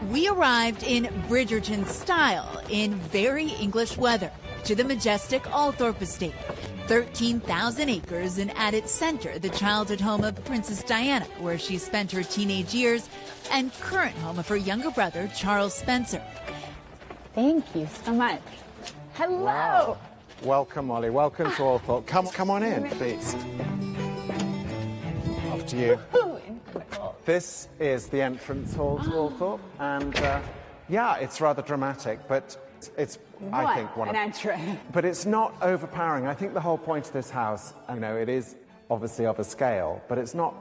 We arrived in Bridgerton style in very English weather to the majestic Althorpe estate. 13,000 acres, and at its center, the childhood home of Princess Diana, where she spent her teenage years, and current home of her younger brother, Charles Spencer. Thank you so much. Hello. Wow. Welcome, Molly. Welcome to Althorpe. Come on in, please. After you. This is the entrance hall to Althorpe, and yeah, it's rather dramatic, but it's, I think, an entrance. But it's not overpowering. I think the whole point of this house, you know, it is obviously of a scale, but it's not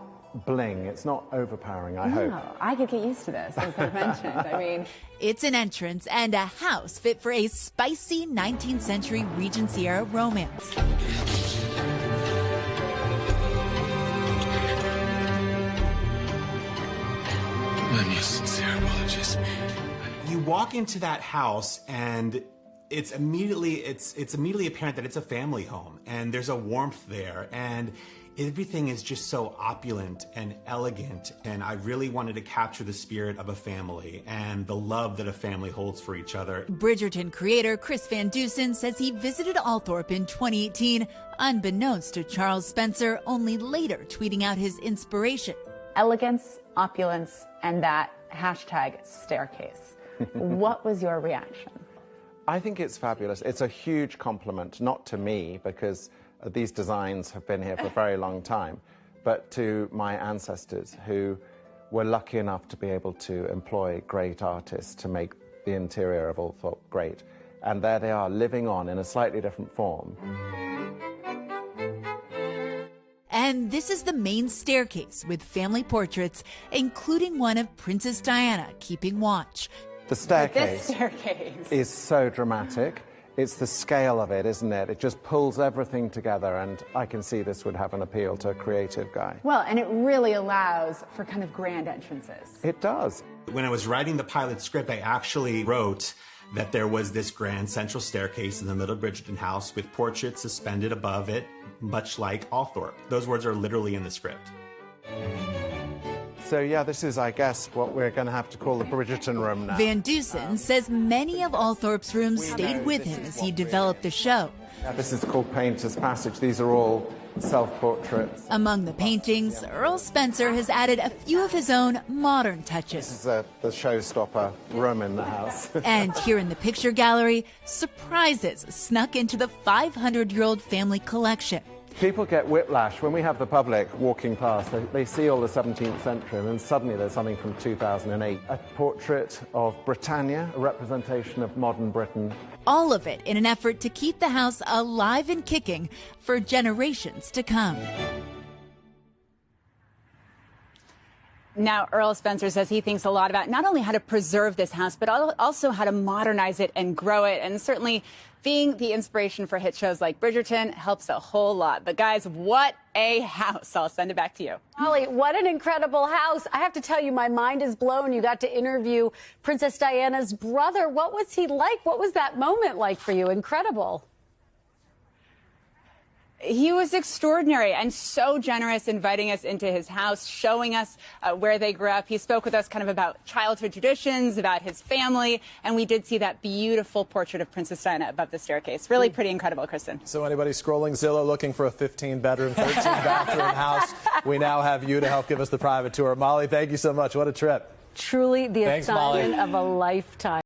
bling. It's not overpowering, I hope. I could get used to this, as I mentioned. I mean, it's an entrance and a house fit for a spicy 19th century Regency-era romance. My most sincere apologies. You walk into that house and it's immediately apparent that it's a family home, and there's a warmth there, and everything is just so opulent and elegant, and I really wanted to capture the spirit of a family and the love that a family holds for each other. Bridgerton creator Chris Van Dusen says he visited Althorpe in 2018, unbeknownst to Charles Spencer, only later tweeting out his inspiration. Elegance, opulence, and that hashtag staircase. What was your reaction? I think it's fabulous. It's a huge compliment, not to me, because these designs have been here for a very long time, but to my ancestors who were lucky enough to be able to employ great artists to make the interior of Althorpe great. And there they are, living on in a slightly different form. And this is the main staircase with family portraits, including one of Princess Diana keeping watch. The staircase, This staircase is so dramatic. It's the scale of it, isn't it? It just pulls everything together, and I can see this would have an appeal to a creative guy. Well, and it really allows for kind of grand entrances. It does. When I was writing the pilot script, I actually wrote that there was this grand central staircase in the middle of Bridgerton house with portraits suspended above it, much like Althorpe. Those words are literally in the script. So yeah, this is, I guess, what we're going to have to call the Bridgerton room now. Van Dusen says many of Althorpe's rooms stayed with him as he developed the show. This is called Painter's Passage. These are all self-portraits. Among the paintings, Earl Spencer has added a few of his own modern touches. This is the showstopper room in the house. And here in the picture gallery, surprises snuck into the 500-year-old family collection. People get whiplash when we have the public walking past. They see all the 17th century, and then suddenly there's something from 2008. A portrait of Britannia, a representation of modern Britain. All of it in an effort to keep the house alive and kicking for generations to come. Now, Earl Spencer says he thinks a lot about not only how to preserve this house, but also how to modernize it and grow it. And certainly being the inspiration for hit shows like Bridgerton helps a whole lot. But guys, what a house. I'll send it back to you. Molly, what an incredible house. I have to tell you, my mind is blown. You got to interview Princess Diana's brother. What was he like? What was that moment like for you? Incredible. He was extraordinary and so generous, inviting us into his house, showing us where they grew up. He spoke with us kind of about childhood traditions, about his family, and we did see that beautiful portrait of Princess Diana above the staircase. Really pretty incredible, Kristen. So anybody scrolling Zillow looking for a 15-bedroom, 13-bathroom house, we now have you to help give us the private tour. Molly, thank you so much. What a trip. Truly the Thanks, Molly. assignment of a lifetime.